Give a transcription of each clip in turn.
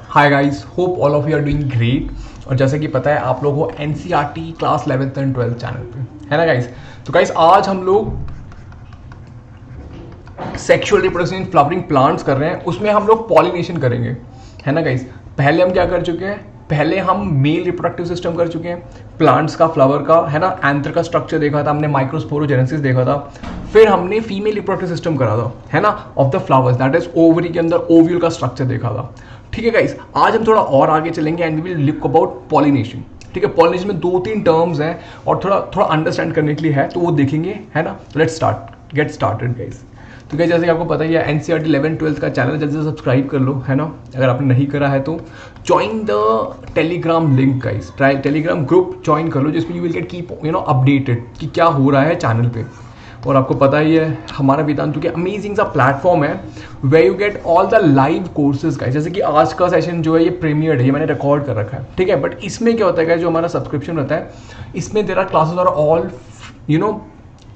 Hi guys, hope all of you are doing great. और जैसे कि पता है आप लोगों को NCERT class 11th and 12th channel पे है ना गाइस। तो गाइस आज हम लोग sexual reproduction in flowering plants कर रहे हैं, उसमें हम लोग पॉलिनेशन करेंगे, है ना गाइस। पहले हम क्या कर चुके हैं, पहले हम मेल रिप्रोडक्टिव सिस्टम कर चुके हैं, प्लांट्स का, फ्लावर का, है ना, एंथर का स्ट्रक्चर देखा था हमने, माइक्रोस्पोरोजेनेसिस देखा था। फिर हमने फीमेल रिप्रोडक्टिव सिस्टम करा था, है ना, of the flowers, that is ovary के अंदर ओव्यूल का स्ट्रक्चर देखा था। ठीक है गाइस, आज हम थोड़ा और आगे चलेंगे and we will look about pollination. ठीक है, पॉलिनेशन में 2-3 टर्म्स हैं और थोड़ा थोड़ा अंडरस्टैंड करने के लिए है, तो वो देखेंगे, है ना। Let's start, get started guys. तो क्या, जैसे कि आपको पता ही है, एनसीईआरटी 11th-12th का चैनल जल्दी से सब्सक्राइब कर लो, है ना, अगर आपने नहीं करा है तो join the Telegram link guys, Telegram group join कर लो, जिसमें you will get keep updated कि क्या हो रहा है चैनल पे। और आपको पता ही है हमारा वेदांतु के अमेजिंग सा प्लेटफॉर्म है way you get all the live courses guys. जैसे कि आज का सेशन जो है ये प्रीमियर्ड है, ये मैंने रिकॉर्ड कर रखा है, ठीक है। बट इसमें क्या होता है गाइस, जो हमारा सब्सक्रिप्शन रहता है, इसमें there are classes are all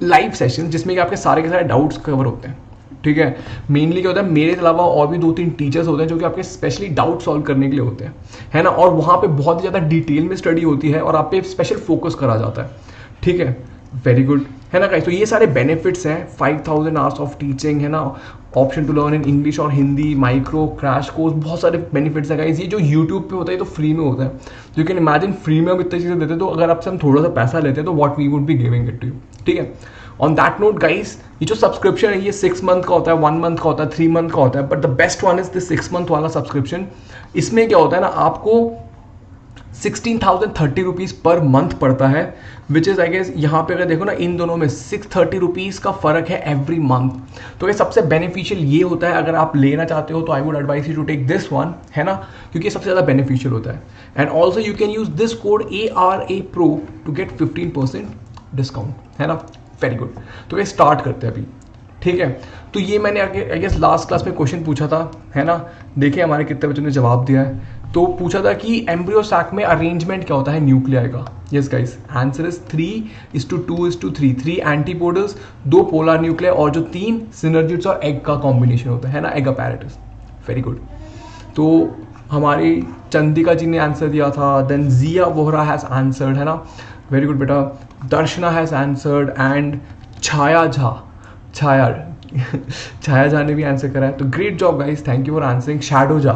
live session, जिसमें कि आपके सारे के सारे डाउट्स कवर होते हैं। ठीक है, मेनली क्या होता है, मेरे अलावा और भी 2-3 टीचर्स होते हैं जो कि आपके स्पेशली डाउट सॉल्व करने के लिए होते हैं, है ना। और वहाँ पे बहुत ज़्यादा डिटेल में स्टडी होती है और आप पे स्पेशल फोकस करा जाता है। ठीक है, वेरी गुड, है ना गाइस। तो ये सारे बेनिफिट्स हैं, 5000 आवर्स ऑफ टीचिंग, है ना, option to learn in English और हिंदी, माइक्रो क्रैश कोर्स, बहुत सारे बेनिफिट्स हैं गाइस। ये जो यूट्यूब पे होता है तो फ्री में होता है। यू कैन इमेजिन, फ्री में हम इतनी चीज़ें देते, तो अगर आपसे हम थोड़ा सा पैसा लेते हैं तो what we would be giving it to you. ठीक है, ऑन दैट नोट गाइस, ये जो सब्सक्रिप्शन है ये 6 मंथ का होता है, 1 मंथ का होता है, 3 मंथ का होता है, but the best one is this 6 month वाला सब्सक्रिप्शन। इसमें क्या होता है ना, आपको 16,030 रुपीज़ पर मंथ पड़ता है, विच इज़ आई गेस, यहाँ पे अगर देखो ना, इन दोनों में 630 रुपीज़ का फ़र्क है एवरी मंथ। तो ये सबसे बेनिफिशियल ये होता है, अगर आप लेना चाहते हो तो I would advise you to take this one, है ना, क्योंकि ये सबसे ज़्यादा बेनिफिशियल होता है। And also you can use this code ARA PRO to get 15% discount, है ना। वेरी गुड, तो ये स्टार्ट करते हैं अभी। ठीक है, तो ये मैंने आगे आई गेस लास्ट क्लास में क्वेश्चन पूछा था, है ना। देखिए हमारे कितने बच्चों ने जवाब दिया है। तो पूछा था कि एम्ब्रियो सैक में अरेंजमेंट क्या होता है न्यूक्लियाई का। Yes guys, answer is 3:2:3, 3 antipodals, 2 polar nuclei और जो 3 सिनर्जिड्स और एग का कॉम्बिनेशन होता है ना, एग अपैरेटस। Very good. तो हमारी चंदिका जी ने आंसर दिया था, then Zia Vohra has answered, है ना, वेरी गुड बेटा। Darshana has answered and Chhaya Jha ने भी आंसर करा है, तो great job guys, thank you for answering. Shadow Jha,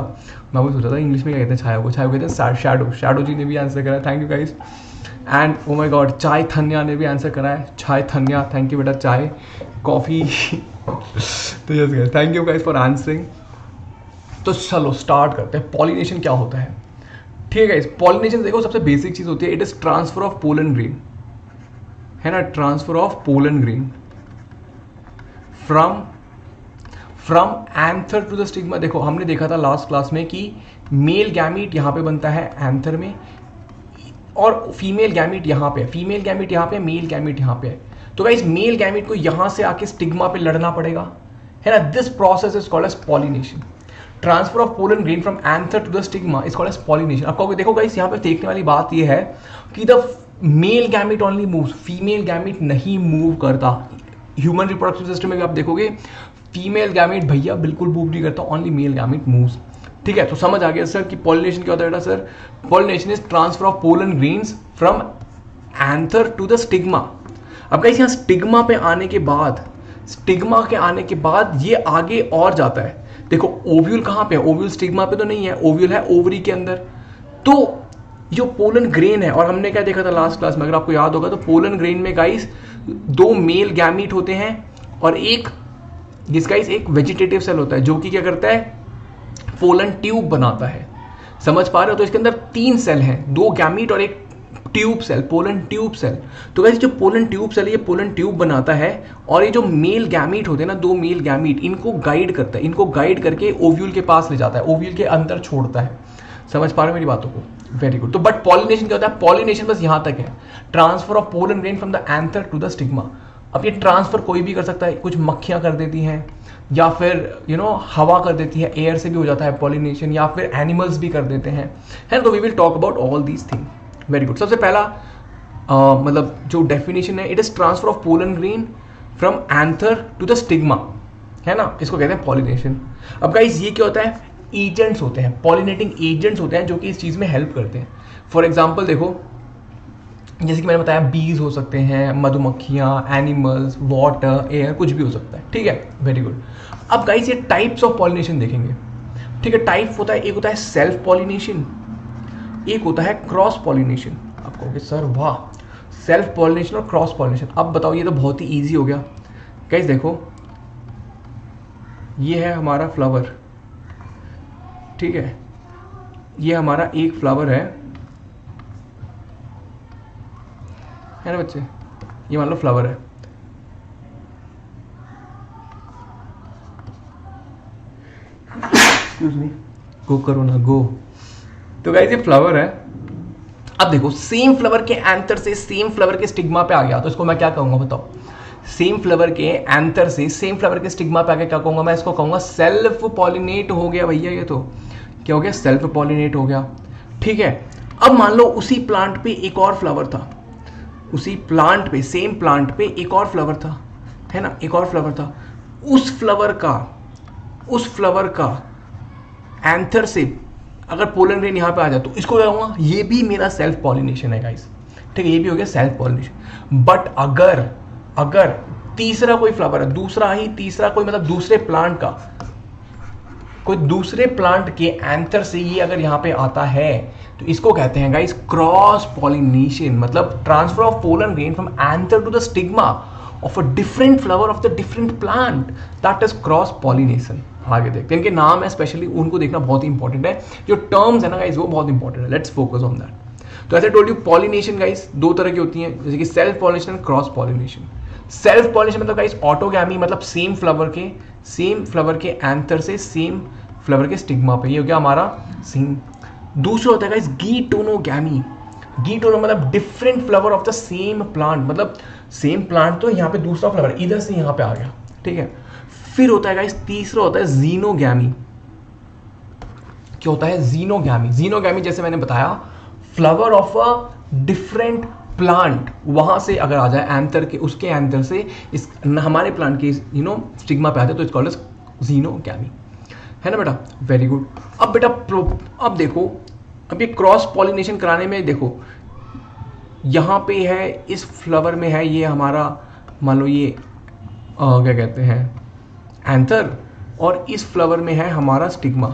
मैं वो सोचा था इंग्लिश में क्या कहते हैं छाया को कहते हैं शैडो जी ने भी आंसर करा है, thank you guys. And oh my God, चाय थन्या ने भी आंसर करा है, चाय थन्या, थैंक यू बेटा, चाय कॉफ़ी तो yes guys, thank you guys for answering. तो चलो स्टार्ट करते हैं, पॉलिनेशन क्या होता है। ठीक है गाइस, पॉलिनेशन देखो सबसे बेसिक चीज़ होती है, it is transfer of pollen grain, है ना, transfer of pollen grain from anther to the stigma. देखो हमने देखा था लास्ट क्लास में कि मेल गैमीट यहाँ पे बनता है एंथर में, और फीमेल गैमीट यहाँ पे, फीमेल गैमीट यहाँ पे, मेल गैमीट यहाँ पे है। तो गाइस मेल गैमीट को यहाँ से आके स्टिग्मा पे लड़ना पड़ेगा, है ना। This process is called as pollination. Transfer of pollen grain from anther to the stigma is called as pollination. आपको देखो गाइस, यहाँ पे देखने वाली बात ये है कि the male gamete only moves, female gamete नहीं मूव करता। ह्यूमन रिप्रोडक्टिव सिस्टम में भी आप देखोगे फीमेल गैमीट भैया बिल्कुल मूव नहीं करता, ओनली मेल गैमीट मूव्स। ठीक है, तो समझ आ गया सर कि पॉलिनेशन क्या होता है बेटा। Sir, pollination is transfer of pollen grains from anther to the stigma. अब गाइस यहाँ स्टिग्मा पे आने के बाद, स्टिग्मा के आने के बाद ये आगे और जाता है। देखो ओव्यूल कहाँ पे है, ओव्यूल स्टिग्मा पे तो नहीं है, ओव्यूल है ओवरी के अंदर। तो जो पोलन ग्रेन है, और हमने क्या देखा था लास्ट क्लास में, अगर आपको याद होगा, तो पोलन ग्रेन में गाइस 2 मेल गैमीट होते हैं और एक एक वेजिटेटिव सेल होता है जो कि क्या करता है, पोलन ट्यूब बनाता है। समझ पा रहे हो, तो इसके अंदर 3 सेल हैं, 2 गैमीट और एक tube cell, pollen tube cell. तो गाइस जो पोलन ट्यूब सेल है, ये पोलन ट्यूब बनाता है, और ये जो मेल गैमीट होते हैं ना, 2 मेल गैमीट, इनको गाइड करता है, इनको गाइड करके ओव्यूल के पास ले जाता है, ओव्यूल के अंदर छोड़ता है। समझ पा रहे हो मेरी बातों को, वेरी गुड। तो बट पॉलिनेशन क्या होता है, पॉलिनेशन बस यहाँ तक है, transfer of pollen grain from the anther to the stigma. अब ये ट्रांसफर कोई भी कर सकता है, कुछ मक्खियां कर देती हैं, या फिर हवा कर देती है, एयर से भी हो जाता है पॉलिनेशन, या फिर एनिमल्स भी कर देते हैं, है। तो we will talk about all these thing, very good. सबसे पहला मतलब जो डेफिनेशन है, it is transfer of pollen grain from anther to the stigma, है ना, इसको कहते हैं पॉलिनेशन। अब गाइस ये क्या होता है, एजेंट्स होते हैं, पॉलिनेटिंग एजेंट्स होते हैं जो कि इस चीज़ में हेल्प करते हैं। फॉर एग्जाम्पल देखो, जैसे कि मैंने बताया बीज हो सकते हैं, मधुमक्खियाँ, एनिमल्स, वाटर, एयर, कुछ भी हो सकता है। ठीक है, वेरी गुड। अब गाइस ये टाइप्स ऑफ पॉलिनेशन देखेंगे। ठीक है, टाइप होता है, एक होता है सेल्फ पॉलिनेशन, एक होता है क्रॉस पॉलिनेशन। आप कहोगे सर वाह, सेल्फ पॉलिनेशन और क्रॉस पॉलिनेशन, अब बताओ, ये तो बहुत ही ईजी हो गया। गाइस देखो, ये है हमारा फ्लावर, ठीक है, ये हमारा एक फ्लावर है ना बच्चे, ये मान लो फ्लावर है। एक्सक्यूज मी, गो करो ना, गो। तो गाइस ये फ्लावर है। अब देखो, सेम फ्लावर के एंथर से सेम फ्लावर के स्टिग्मा पे आ गया, तो इसको मैं क्या कहूंगा बताओ? सेम फ्लावर के एंथर से सेम फ्लावर के स्टिग्मा पे आ गया, क्या कहूंगा मैं? इसको कहूंगा सेल्फ पॉलिनेट हो गया भैया। ये तो क्या हो गया? सेल्फ पॉलिनेट हो गया। ठीक है, अब मान लो उसी प्लांट पे एक और फ्लावर था, उसी प्लांट पे, सेम प्लांट पे एक और फ्लावर था, है ना, एक और फ्लावर था। उस फ्लावर का एंथर से अगर पोलन ग्रेन यहां पे आ जाए तो इसको क्या कहूंगा? ये भी मेरा सेल्फ पॉलिनेशन है गाइस। ठीक है, ये भी हो गया सेल्फ पॉलिनेशन। बट अगर तीसरा कोई फ्लावर है, दूसरा ही तीसरा कोई, मतलब दूसरे प्लांट का, कोई दूसरे प्लांट के एंथर से ये अगर यहां पे आता है तो इसको कहते हैं गाइस क्रॉस पॉलिनेशन। मतलब transfer of pollen grain from anther to the stigma of a different flower of the different plant, that is cross pollination. आगे देखते हैं, इनके नाम है, स्पेशली उनको देखना बहुत ही इंपॉर्टेंट है। जो टर्म्स है ना गाइस, वो बहुत इंपॉर्टेंट है। Let's focus on that. तो ऐसे टोल्ड यू, पॉलिनेशन गाइस दो तरह की होती है, जैसे कि self pollination and cross pollination. Self pollination मतलब गाइस ऑटोगैमी, मतलब सेम फ्लावर के एंथर से सेम फ्लावर के स्टिग्मा पे, ये हो गया हमारा सेम। दूसरा होता है गाइस गीटोनोगैमी। गीटोनो मतलब different flower of the same plant, मतलब सेम प्लांट तो यहाँ पे दूसरा फ्लावर इधर से यहाँ पे आ गया। ठीक है, फिर होता है गाइस तीसरा होता है जीनोगैमी। क्या होता है? जीनोगैमी। जीनोगैमी जैसे मैंने बताया, flower of a different plant, वहां से अगर आ जाए एंथर के, उसके एंथर से इस हमारे प्लांट के स्टिग्मा पे आते तो इट्स कॉल्ड एज जीनोगैमी, है ना बेटा? Very good. अब बेटा अब देखो, अब ये क्रॉस पॉलिनेशन कराने में देखो, यहां पे है, इस फ्लावर में है ये हमारा, मान लो ये क्या कहते हैं, एंथर, और इस फ्लावर में है हमारा स्टिग्मा।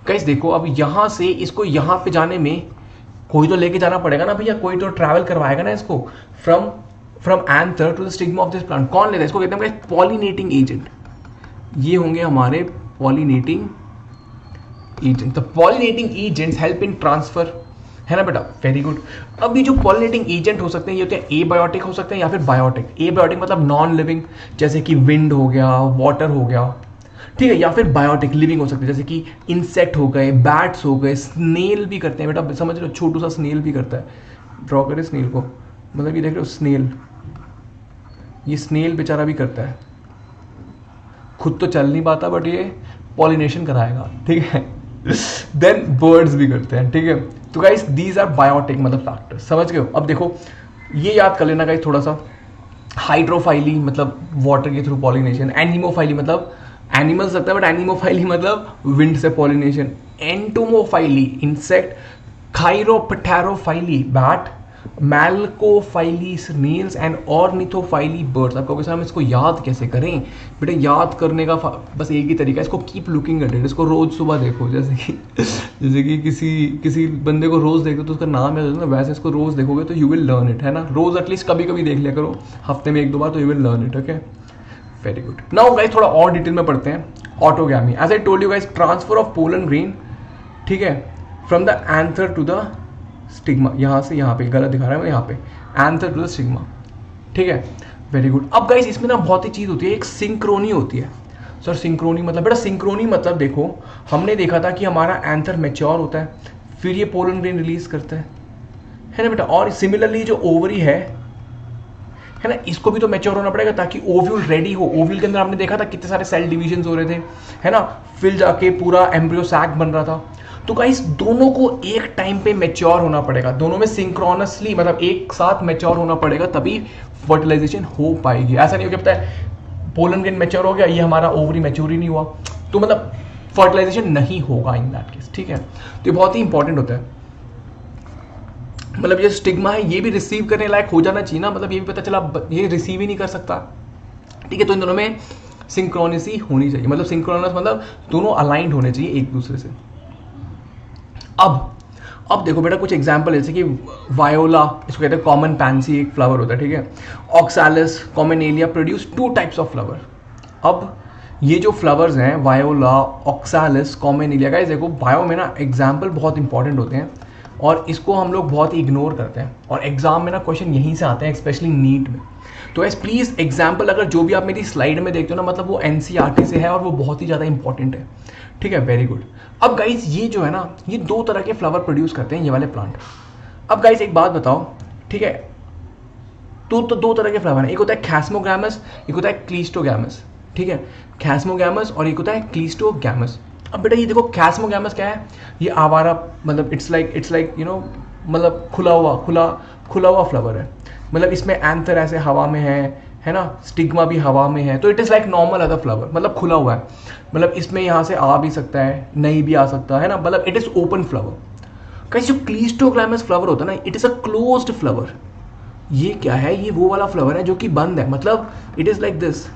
गाइस देखो, अब यहां से इसको यहां पे जाने में कोई तो लेके जाना पड़ेगा ना भैया, कोई तो ट्रैवल करवाएगा ना इसको, from anther to the stigma of this plant. कौन लेता है इसको? कहते हैं गाइस पॉलिनेटिंग एजेंट। ये होंगे हमारे pollinating agent. The pollinating agents help in transfer, है ना बेटा? Very good. अब ये जो पॉलिनेटिंग एजेंट हो सकते हैं, ये होते हैं एबायोटिक हो सकते हैं या फिर बायोटिक। एबायोटिक मतलब नॉन लिविंग, जैसे कि विंड हो गया, वाटर हो गया, ठीक है, या फिर बायोटिक लिविंग हो सकते हैं, जैसे कि इंसेक्ट हो गए, बैट्स हो गए, स्नेल भी करते हैं बेटा, समझ रहे हो? छोटू सा स्नेल भी करता है। ड्रॉ करें स्नेल को, मतलब ये देख रहे हो स्नेल, ये स्नेल बेचारा भी करता है, खुद तो चल नहीं पाता बट ये पॉलिनेशन कराएगा। ठीक है, देन बर्ड्स भी करते हैं। ठीक है, तो गाइस दीज आर बायोटिक मतलब फैक्टर्स, समझ गए हो? अब देखो, ये याद कर लेना गाइस थोड़ा सा। हाइड्रोफाइली मतलब वाटर के थ्रू पॉलिनेशन, एनिमोफाइली मतलब एनिमल्स लगता है बट एनिमोफाइली मतलब विंड से pollination, entomophily insect, chiropterophily bat, malacophily snails and ornithophily birds. आप कहोगे सर हम इसको याद कैसे करें? बेटा याद करने का बस एक ही तरीका है, इसको कीप लुकिंग एट इट, इसको रोज सुबह देखो। जैसे कि किसी बंदे को रोज देखो तो उसका नाम याद होता है, वैसे इसको रोज देखोगे तो यू विल लर्न इट, है ना? रोज एटलीस्ट कभी कभी देख लिया करो, हफ्ते में 1-2 बार, तो you will learn it. Okay, very good. Now guys थोड़ा और डिटेल में पढ़ते हैं। Autogamy, as I told you guys, transfer of pollen grain, ठीक है, from the anther to the stigma. यहाँ से यहाँ पे, गलत दिखा रहा है मैं, यहाँ पे एंथर टू द स्टिग्मा। ठीक है, वेरी गुड। अब गाइस इसमें ना बहुत ही चीज होती है, एक सिंक्रोनी होती है। सर सिंक्रोनी मतलब? बेटा सिंक्रोनी मतलब देखो, हमने देखा था कि हमारा एंथर मैच्योर होता है, फिर ये पोलन ग्रेन रिलीज करता है ना बेटा? और सिमिलरली जो ओवरी है ना, इसको भी तो मैच्योर होना पड़ेगा ताकि ओव्यूल रेडी हो। ओव्यूल के अंदर हमने देखा था कितने सारे सेल डिविजन हो रहे थे, है ना? फिर जाके पूरा एम्ब्रियो सैक बन रहा था। तो गाइस दोनों को एक टाइम पे मैच्योर होना पड़ेगा, दोनों में सिंक्रोनसली, मतलब एक साथ मैच्योर होना पड़ेगा, तभी फर्टिलाइजेशन हो पाएगी। ऐसा नहीं हो कि पता है पोलन ग्रेन मैच्योर हो गया, ये हमारा ओवरी मैच्योर ही नहीं हुआ, तो मतलब फर्टिलाइजेशन नहीं होगा इन दैट केस, ठीक है। तो ये बहुत ही इंपॉर्टेंट होता है। मतलब ये स्टिग्मा है, ये भी रिसीव करने लायक हो जाना चाहिए ना, मतलब ये भी पता चला ये रिसीव ही नहीं कर सकता, ठीक है। तो इन दोनों में सिंक्रोनिसी होनी चाहिए, मतलब सिंक्रोनस मतलब दोनों अलाइंड होने चाहिए एक दूसरे से। अब देखो बेटा कुछ एग्जांपल जैसे कि वायोला, इसको कहते हैं कॉमन पैंसी, एक फ्लावर होता है, ठीक है। Oxalis, Commelina produce 2 types of flower. अब ये जो फ्लावर्स हैं वायोला, ऑक्सैलिस, कॉमनेलिया, गाइस देखो बायो में ना एग्जाम्पल बहुत इंपॉर्टेंट होते हैं और इसको हम लोग बहुत ही इग्नोर करते हैं और एग्जाम में ना क्वेश्चन यहीं से आते हैं, स्पेशली नीट में। तो गाइस प्लीज एग्जाम्पल अगर जो भी आप मेरी स्लाइड में देखते हो ना, मतलब वो एनसीईआरटी से है और वो बहुत ही ज़्यादा इंपॉर्टेंट है, ठीक है। Very good. अब गाइस ये जो है ना, ये 2 तरह के फ्लावर प्रोड्यूस करते हैं ये वाले प्लांट। अब गाइस एक बात बताओ, ठीक है, तो 2 तरह के फ्लावर हैं, एक होता है कैस्मोगैमस, एक होता है क्लीस्टोगैमस, ठीक है। कैस्मोगैमस और एक होता है क्लीस्टोगैमस। अब बेटा ये देखो कैस्मोगैमस क्या है, ये आवारा, मतलब इट्स लाइक यू नो, मतलब खुला हुआ फ्लावर है, मतलब इसमें एंथर ऐसे हवा में है ना, स्टिग्मा भी हवा में है, तो it is like normal other flower, मतलब खुला हुआ है, मतलब इसमें यहाँ से आ भी सकता है, नहीं भी आ सकता है ना, मतलब इट इज़ ओपन फ्लावर। कहीं जो क्लीस्टोग्रामस फ्लावर होता है ना, it is a closed flower. ये क्या है, ये वो वाला फ्लावर है जो कि बंद है, मतलब it is like this,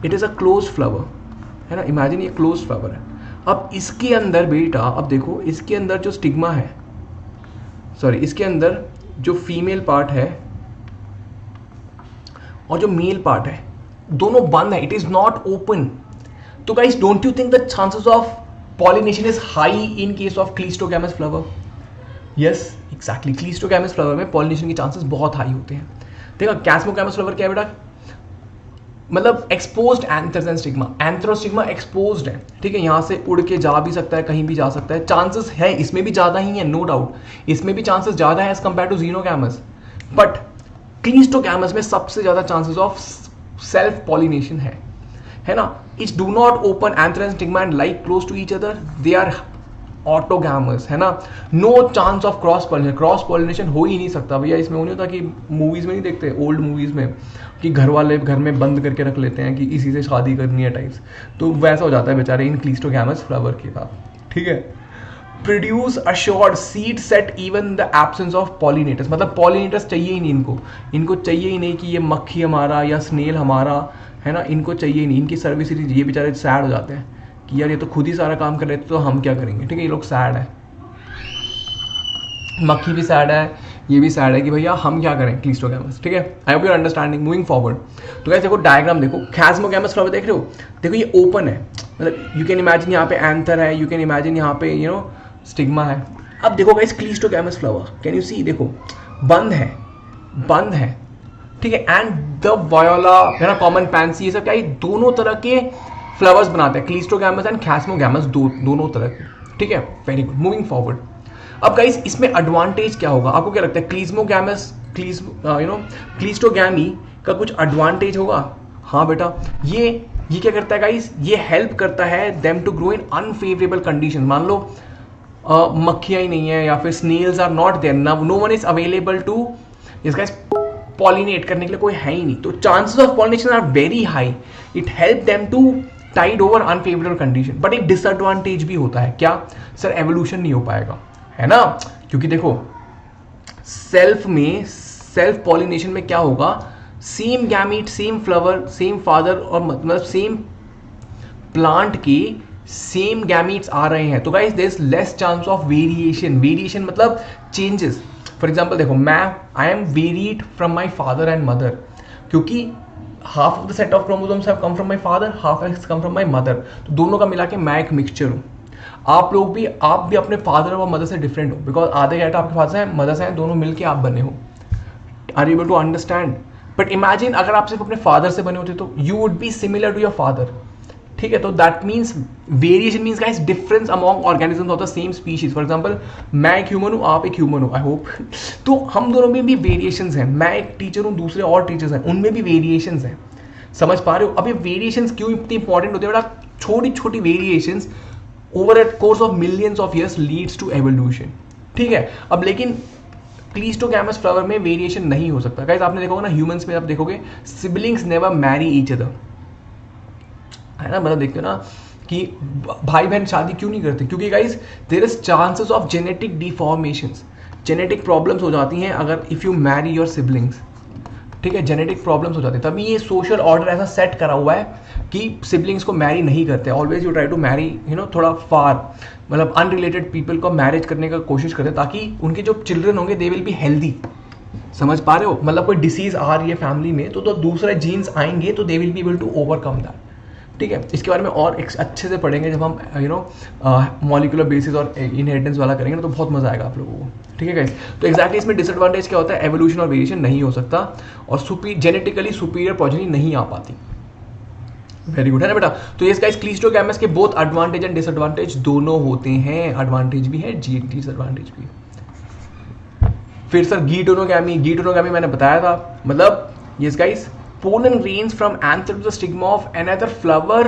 it is a closed flower, है ना। इमेजिन ये क्लोज्ड फ्लावर है। अब इसके अंदर बेटा, अब देखो इसके अंदर जो स्टिग्मा है, सॉरी इसके अंदर जो फीमेल पार्ट है और जो मेल पार्ट है, दोनों बंद है, इट इज नॉट ओपन। तो guys don't you think the chances of pollination is high in case of cleistogamous flower? Yes exactly, cleistogamous flower में पॉलिनेशन के चांसेस बहुत हाई होते हैं। देखा कैस्मोगैमस फ्लावर क्या है बेटा, मतलब exposed anthers and stigma, anther और स्टिग्मा एक्सपोज्ड है, ठीक है। यहाँ से उड़ के जा भी सकता है, कहीं भी जा सकता है, चांसेस है इसमें भी ज़्यादा ही है, नो डाउट, इसमें भी चांसेस ज़्यादा है as compare to xenogamous. But cleistogamous में सबसे ज़्यादा चांसेस ऑफ सेल्फ पॉलिनेशन है ना। It's do not open anther and stigma and like close to each other, they are autogamous, है ना। No chance of cross pollination हो ही नहीं सकता भैया। इसमें नहीं होता कि मूवीज में नहीं देखते, ओल्ड मूवीज में, कि घर वाले घर में बंद करके रख लेते हैं कि इसी से शादी करनी है टाइप्स, तो वैसा हो जाता है बेचारे इन क्लीस्टोगैमस फ्लावर के साथ, ठीक है। Produce assured seed set even the absence of pollinators, मतलब पॉलिनेटर्स चाहिए ही नहीं इनको चाहिए ही नहीं कि ये मक्खी हमारा या स्नेल हमारा, है ना, इनको चाहिए ही नहीं, इनकी सर्विस ही, ये बेचारे सैड हो जाते हैं कि यार ये तो खुद ही सारा काम कर रहे थे तो हम क्या करेंगे, ठीक है। ये लोग सैड है, मक्खी भी सैड है, ये भी सैड है कि भैया हम क्या करें क्लीस्टोगैमस, ठीक है। I hope you are understanding. Moving forward, तो गाइस देखो डायग्राम देखो, कैस्मोगैमस फ्लावर देख रहे हो, देखो ये ओपन है, मतलब यू कैन इमेजिन यहाँ पे एंथर है, यू कैन इमेजिन यहाँ पे यू नो स्टिग्मा है। अब देखो guys क्लीस्टोगैमस flower, can you see, देखो बंद है, ठीक है। एंड द वायोला, है ना, कॉमन पैंसी, ये सब क्या, ये दोनों तरह के फ्लावर्स बनाते हैं, क्लीस्टोगैमस एंड कैस्मोगैमस, दोनों तरह के, ठीक है। Very good, moving forward. अब गाइस इसमें एडवांटेज क्या होगा, आपको क्या लगता है, क्लीस्टोगैमी का कुछ एडवांटेज होगा? हाँ बेटा, ये क्या करता है गाइस, ये हेल्प करता है them to grow in unfavourable condition. मान लो मक्खियाँ ही नहीं है या फिर snails are not there, no one is available to इसका पॉलिनेट करने के लिए कोई है ही नहीं, तो chances of pollination are very high, it help them to tide over unfavourable condition. But एक डिसएडवांटेज भी होता है, क्या सर, एवोल्यूशन नहीं हो पाएगा, है ना, क्योंकि देखो सेल्फ पॉलिनेशन में क्या होगा, same gamete, same flower, same father, और मतलब सेम प्लांट के सेम गैमीट्स आ रहे हैं, तो guys there is less chance of variation मतलब चेंजेस। फॉर एग्जाम्पल देखो, I am varied from my father and mother, क्योंकि half of the set of chromosomes have come from my father, half has come from my mother, तो दोनों का मिला के मैं एक मिक्सचर हूँ। आप भी अपने फादर और मदर से डिफरेंट हो, बिकॉज आधे कैरेक्टर आपके फादर से हैं, मदर से हैं, दोनों मिलके आप बने हो। Are you able to understand? But imagine अगर आप सिर्फ अपने फादर से बने होते तो you would be similar to your father, ठीक है। तो that means variation means guys difference among organisms of the same species. For example मैं एक ह्यूमन हूँ, आप एक ह्यूमन हो, आई होप तो हम दोनों में भी वेरिएशंस हैं। मैं एक टीचर हूँ, दूसरे और टीचर्स हैं, उनमें भी वेरिएशंस हैं। समझ पा रहे हो? अब ये वेरिएशंस क्यों इतनी इंपॉर्टेंट होते हैं बेटा? छोटी छोटी variations over a course of millions of years leads to evolution, ठीक है। अब लेकिन क्लीस्टोगैमस फ्लावर में वेरिएशन नहीं हो सकता। गाइस आपने देखा होगा ना, ह्यूमंस में आप देखोगे siblings never marry each other, है ना, मतलब देखते हो ना कि भाई बहन शादी क्यों नहीं करते, क्योंकि guys there is chances of genetic deformations, genetic problems हो जाती हैं अगर if you marry your siblings, ठीक है, जेनेटिक प्रॉब्लम्स हो जाती है। तभी ये सोशल ऑर्डर ऐसा सेट करा हुआ है कि सिबलिंग्स को मैरी नहीं करते, always you try to marry थोड़ा फार, मतलब अनरिलेटेड पीपल को मैरिज करने का कोशिश करते हैं ताकि उनके जो चिल्ड्रन होंगे दे विल बी हेल्दी। समझ पा रहे हो, मतलब कोई डिसीज आ रही है फैमिली में तो दूसरे जीन्स आएंगे तो they will be able to overcome that. ठीक है, इसके बारे में और अच्छे से पढ़ेंगे जब हम मॉलिकुलर बेसिस और इनहेरिटेंस वाला करेंगे ना, तो बहुत मजा आएगा आप लोगों को। ठीक है गाइस, तो एक्जैक्टली इसमें डिसएडवांटेज क्या होता है, एवोल्यूशन और वेरिएशन नहीं हो सकता और जेनेटिकली सुपीरियर प्रोजेनी नहीं आ पाती। वेरी गुड है ना बेटा। तो ये गाइस क्लीस्टोगैमस के बोथ एडवांटेज एंड डिसएडवांटेज दोनों होते हैं, एडवांटेज भी है डिसएडवांटेज भी। फिर सर गीटोनोगैमी मैंने बताया था, मतलब ये guys pollen grains from anther to the stigma of another flower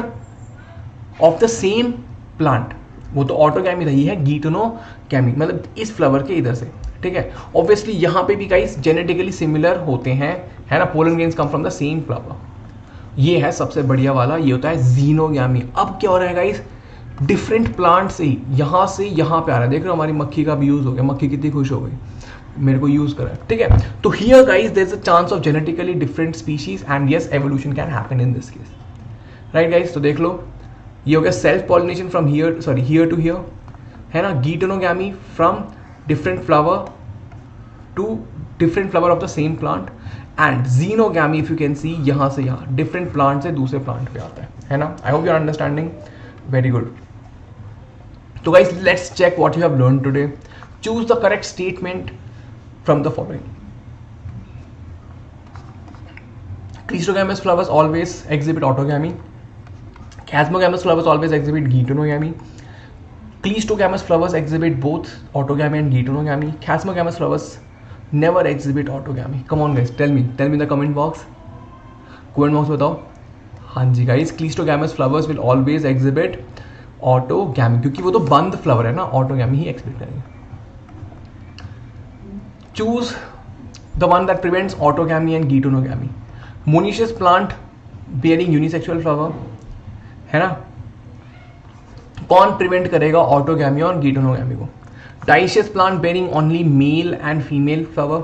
of the same plant, वो तो ऑटोगैमी रही है, गीटोनोगैमी मतलब इस फ्लावर के इधर से। ठीक है, ऑब्वियसली यहाँ पे भी गाइस जेनेटिकली सिमिलर होते हैं, है ना, pollen grains come from the same flower. ये है सबसे बढ़िया वाला, ये होता है जीनोगैमी। अब क्या हो रहा है गाइस, डिफरेंट प्लांट से ही यहाँ पे आ रहा है, देख रहे हो हमारी मक्खी का भी यूज हो गया, मक्खी कितनी खुश हो गई मेरे को यूज करा। ठीक है, तो here guys there is a chance of genetically different species and yes evolution can happen in this case, right guys. तो देख लो ये हो गया self pollination from here to here, है ना, geitonogamy from different flower to different flower of the same plant and xenogamy if you can see यहाँ से यहाँ डिफरेंट प्लांट से दूसरे प्लांट पे आता है ना। I hope you are understanding, very good. तो guys let's check what you have learn today. Choose the correct statement from the following. Cleistogamous flowers always exhibit autogamy. Chasmogamous flowers always exhibit geitonogamy. Cleistogamous flowers exhibit both autogamy and geitonogamy. Chasmogamous flowers never exhibit autogamy. Come on guys, tell me in the comment box. Comment box बताओ। हाँ जी guys, Cleistogamous flowers will always exhibit autogamy क्योंकि वो तो बंद flower है ना, autogamy ही exhibit करेंगे। Choose the one that prevents autogamy and geitonogamy. Monoecious plant bearing unisexual flower, है ना, कौन प्रिवेंट करेगा ऑटोगैमी और गीटोनोगैमी को? Dioecious plant bearing only male and female flower,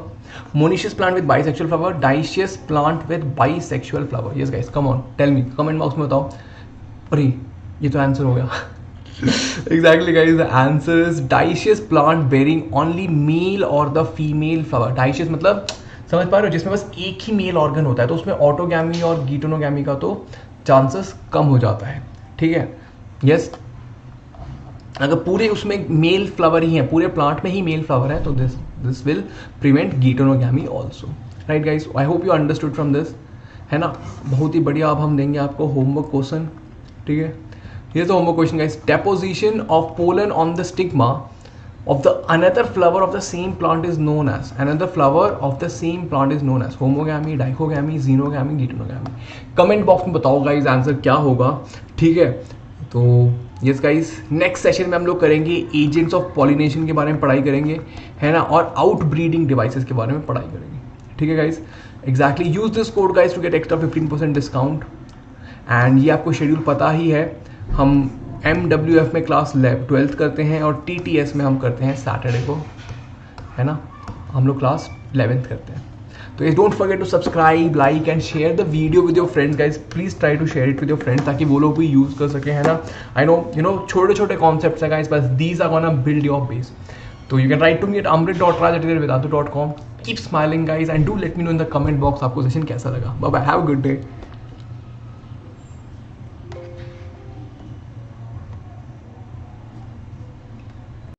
monoecious plant with bisexual flower, dioecious plant with bisexual flower. Yes guys, come on tell me, comment box में बताओ। अरे ये तो आंसर हो गया। Exactly guys, the answer is dioecious plant bearing only male or the female flower. Dioecious मतलब समझ पा रहे हो, जिसमें बस एक ही मेल ऑर्गन होता है, तो उसमें ऑटोगैमी और गीटोनोगैमी का तो चांसेस कम हो जाता है। ठीक है, यस, अगर पूरे उसमें मेल फ्लावर ही है, पूरे प्लांट में ही मेल फ्लावर है, तो this will prevent geitonogamy also, right guys. I hope you understood from this, है ना, बहुत ही बढ़िया। अब हम देंगे आपको होमवर्क क्वेश्चन। ठीक है, here's the homework question guys. Deposition of pollen on the stigma of the another flower of the same plant is known as homogamy, dichogamy, xenogamy, geitonogamy. Comment box में बताओ गाइज आंसर क्या होगा। ठीक है, तो yes guys, next session में हम लोग करेंगे एजेंट्स ऑफ पॉलिनेशन के बारे में पढ़ाई करेंगे, है ना, और आउट ब्रीडिंग डिवाइसेस के बारे में पढ़ाई करेंगे। ठीक है guys, exactly use this code guys to get extra 15% discount. And ये आपको शेड्यूल पता ही है, हम MWF में क्लास 12th करते हैं और TTS में हम करते हैं सैटरडे को, है ना, हम लोग क्लास 11th करते हैं। तो don't forget to subscribe, like and share the video with your friends guys, please try to share it with your friends ताकि वो लोग भी यूज कर सके, है ना। आई नो छोटे छोटे कॉन्सेप्ट्स हैं गाइज, बस these are gonna build your base. तो you can write to me at amrit.raj@vedatu.com. Keep smiling guys and do let me know in the comment box आपको सेशन कैसा लगा। Bye bye, have a good day.